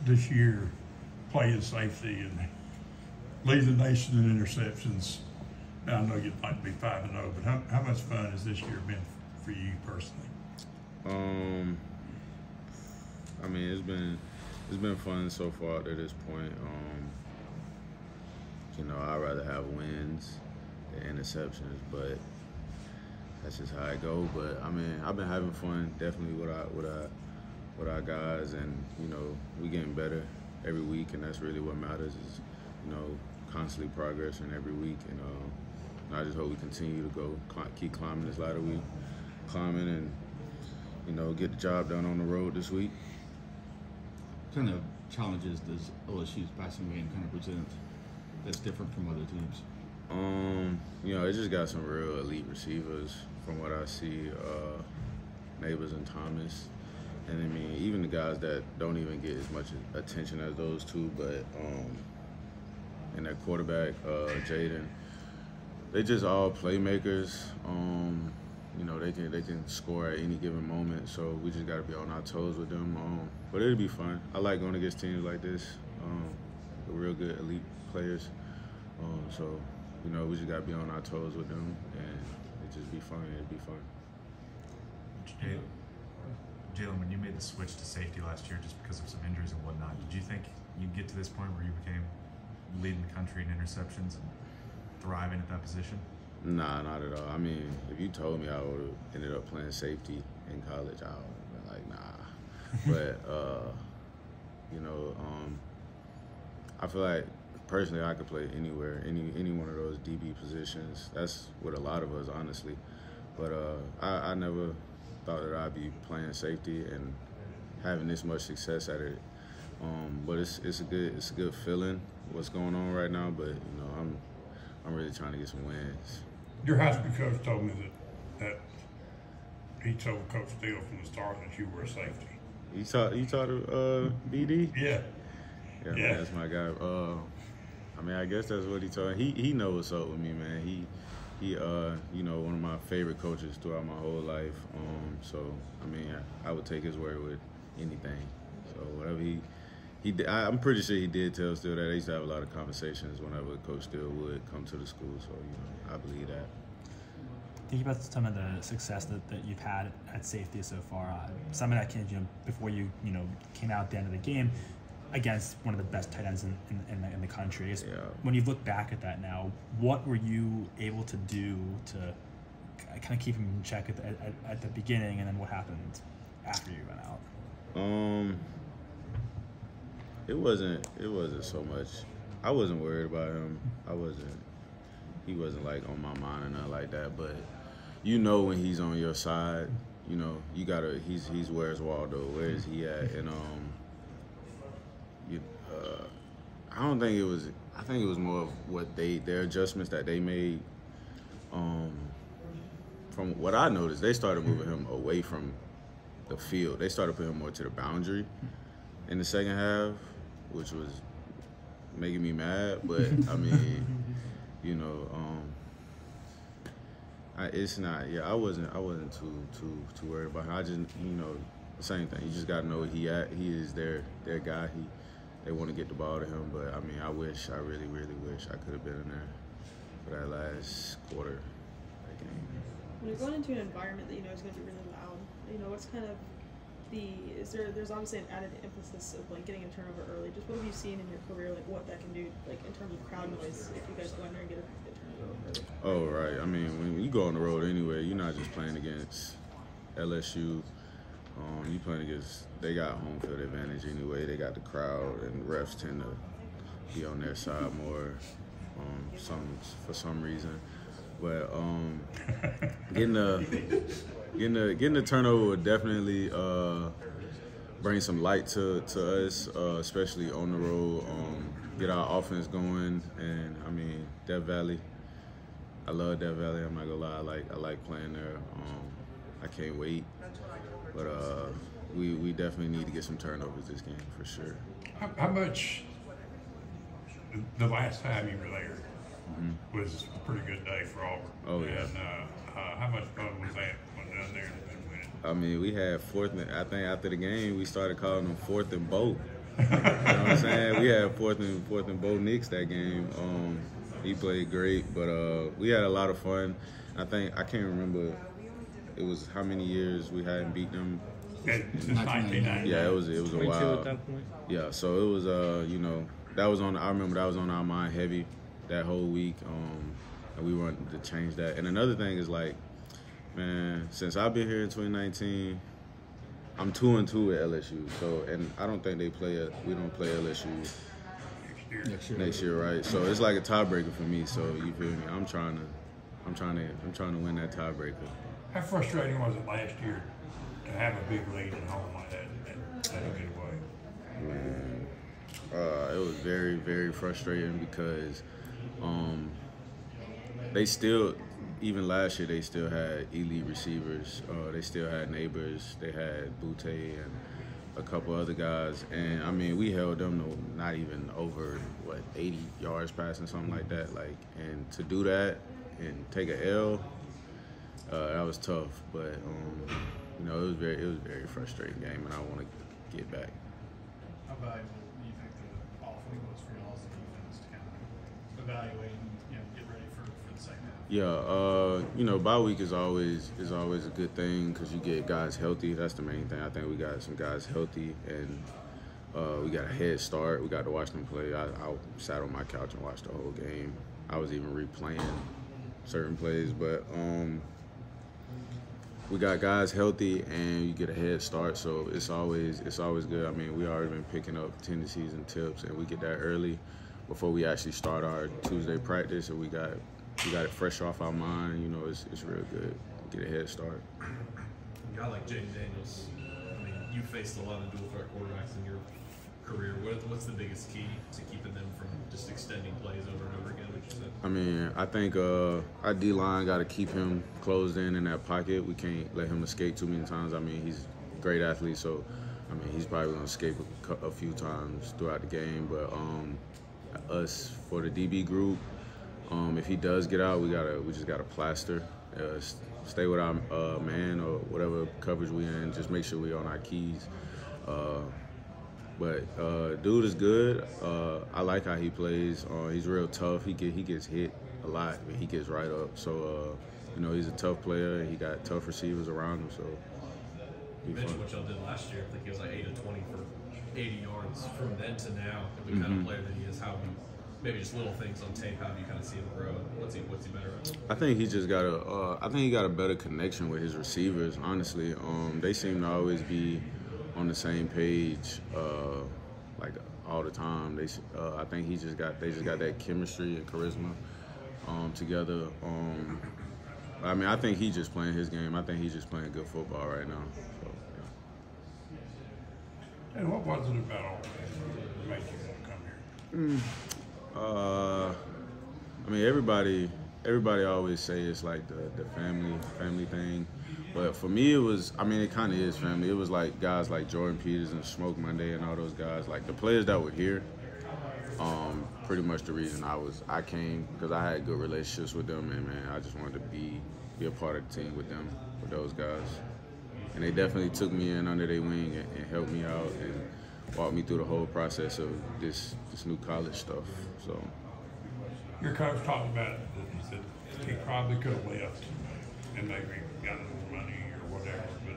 this year playing safety and lead the nation in interceptions? Now, I know you'd like to be 5-0, but how much fun has this year been for you personally? I mean, it's been fun so far to this point. You know, I'd rather have wins than interceptions, but that's just how it go. But I mean, I've been having fun definitely with our guys, and you know, we getting better every week, and that's really what matters. Is you know, constantly progressing every week, and I just hope we continue to keep climbing this ladder we climbing, and you know, get the job done on the road this week. What kind of challenges does LSU's passing game kind of present that's different from other teams? You know, it just got some real elite receivers from what I see, Neighbors and Thomas. And I mean, even the guys that don't even get as much attention as those two, but and that quarterback, Jaden, they just all playmakers. You know, they can score at any given moment, so we just got to be on our toes with them. But it'll be fun. I like going against teams like this, with real good elite players. So, you know, we just got to be on our toes with them, and it just be fun. It'll be fun. Jaylin, when you made the switch to safety last year just because of some injuries and whatnot, did you think you'd get to this point where you became leading the country in interceptions and thriving at that position? Nah, not at all. I mean, if you told me I would have ended up playing safety in college, I would have been like, nah. But, you know, I feel like personally I could play anywhere, any one of those DB positions. That's with a lot of us, honestly. But I never thought that I'd be playing safety and having this much success at it. But it's a good feeling what's going on right now. But you know, I'm really trying to get some wins. Your high school coach told me that he told Coach Steele from the start that you were a safety. You talked to BD? Yeah. Yeah, man, that's my guy. I mean, I guess that's what he told. He knows what's up with me, man. He you know, one of my favorite coaches throughout my whole life. So I mean, I would take his word with anything. So whatever he did, I'm pretty sure he did tell Steele that. I used to have a lot of conversations whenever Coach Steele would come to the school. So you know, I believe that. Think about some of the success that you've had at safety so far. Some of that came, before you came out at the end of the game against one of the best tight ends in the country. Yeah. When you look back at that now, what were you able to do to kind of keep him in check at the beginning, and then what happened after you went out? It wasn't so much. I wasn't worried about him. He wasn't like on my mind or nothing like that. But you know, when he's on your side, you know, you gotta. He's where's Waldo? Where is he at? And I don't think it was. I think it was more of what their adjustments that they made. From what I noticed, they started moving him away from the field. They started putting him more to the boundary in the second half, which was making me mad. But I mean, you know, it's not. Yeah, I wasn't too worried about him. I just, you know, the same thing. You just got to know where he at. He is their guy. They want to get the ball to him, but I mean, I really wish I could have been in there for that last quarter of that game. When you're going into an environment that you know is going to be really loud, you know, what's kind of there's obviously an added emphasis of like getting a turnover early. Just what have you seen in your career, like what that can do, like in terms of crowd noise, if you guys go in there and get a turnover early? Oh, right. I mean, when you go on the road anyway, you're not just playing against LSU. You playing against, they got home field advantage anyway. They got the crowd, and refs tend to be on their side more for some reason. But getting the turnover would definitely bring some light to us, especially on the road. Get our offense going, and I mean, Death Valley. I love Death Valley. I'm not gonna lie. I like playing there. I can't wait. But we definitely need to get some turnovers this game for sure. How much the last time you were there was a pretty good day for Auburn? Oh yeah. And how much fun was that going down there and winning? I mean, we had fourth. I think after the game we started calling them fourth and boat. You know what I'm saying? We had fourth and Bo Nix that game. He played great, but we had a lot of fun. I can't remember. It was how many years we hadn't beat them. Since 1990. Yeah, it was a 22 while. at that point. Yeah, so it was that was on. I remember that was on our mind heavy that whole week, and we wanted to change that. And another thing is like, man, since I've been here in 2019, I'm 2-2 at LSU. So, and I don't think we don't play LSU next year, right? So it's like a tiebreaker for me. So you feel me? I'm trying to win that tiebreaker. How frustrating was it last year to have a big lead at home like that a good way? Man, it was very, very frustrating because they still, even last year, they still had elite receivers. They still had Neighbors. They had Butte and a couple other guys. And, I mean, we held them to not even over, 80 yards passing, something like that. And to do that and take a L, that was tough. But, it was very frustrating game, and I want to get back. How valuable do you think the off week was for y'all as a defense to kind of evaluate and get ready for the second half? Yeah, bye week is always a good thing because you get guys healthy. That's the main thing. I think we got some guys healthy, and we got a head start. We got to watch them play. I sat on my couch and watched the whole game. I was even replaying certain plays, but we got guys healthy, and you get a head start, so it's always good. I mean, we already been picking up tendencies and tips, and we get that early before we actually start our Tuesday practice, and we got it fresh off our mind. It's real good. Get a head start. A guy like Jaden Daniels, I mean, you faced a lot of dual threat quarterbacks in your career. What's the biggest key to keeping them from just extending plays over and over again, what you said? I mean, I think our D-line got to keep him closed in that pocket. We can't let him escape too many times. I mean, he's a great athlete, so, I mean, he's probably going to escape a few times throughout the game. But us, for the DB group, if he does get out, we just got to plaster. Stay with our man or whatever coverage we in. Just make sure we on our keys. But dude is good. I like how he plays. He's real tough. He gets hit a lot, but he gets right up. So he's a tough player. He got tough receivers around him. So you mentioned what y'all did last year. I think he was like 8 of 20 for 80 yards. From then to now, the kind of player that he is, maybe just little things on tape. How do you kind of see him grow? What's he better at? I think he just got a better connection with his receivers. Honestly, they seem to always be on the same page, like all the time. I think they just got that chemistry and charisma together. I mean, I think he's just playing his game. I think he's just playing good football right now. So, yeah. And what was it about Auburn that made you want to come here? I mean, everybody always say it's like the family thing. But for me, it kind of is family. It was like guys like Jordan Peters and Smoke Monday and all those guys, like the players that were here. Pretty much the reason I came, because I had good relationships with them, and man, I just wanted to be a part of the team with them, with those guys. And they definitely took me in under their wing and helped me out and walked me through the whole process of this new college stuff. So Your coach talked about it. He said he probably could have left and maybe gotten more money or whatever, but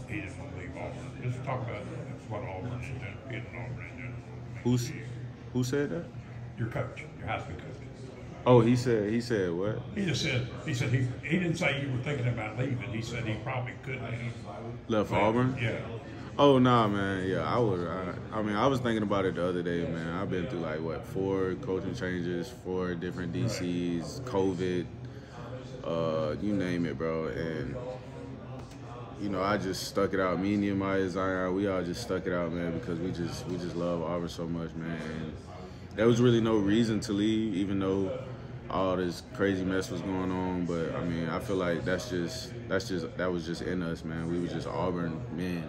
he didn't want to leave Auburn. Just talk about what Auburn is doing, being an Auburn is doing. Who said that? Your coach, your high school coach. Oh, he said what? He just said he didn't say you were thinking about leaving. He said he probably could have Left Auburn? Yeah. Oh, nah, man. Yeah, I would. I mean, I was thinking about it the other day, man. I've been through 4 coaching changes, 4 different DCs, COVID, you name it, bro. And I just stuck it out. Me, Nehemiah, Zion, we all just stuck it out, man, because we just love Auburn so much, man. And there was really no reason to leave, even though all this crazy mess was going on. But I mean, I feel like that was just in us, man. We were just Auburn men.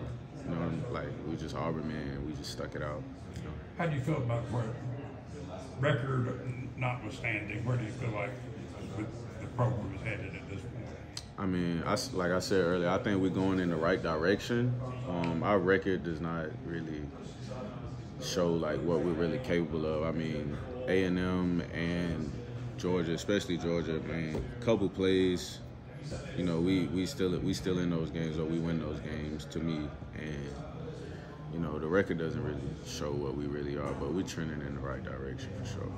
We were just Auburn men. We just stuck it out. How do you feel about where record notwithstanding? Where do you feel like the program is headed at this point? I mean, like I said earlier, I think we're going in the right direction. Our record does not really show like what we're really capable of. I mean, A&M and Georgia, especially Georgia, man, couple plays, you know, we still in those games, or we win those games to me. And you know, the record doesn't really show what we really are, but we're trending in the right direction for sure.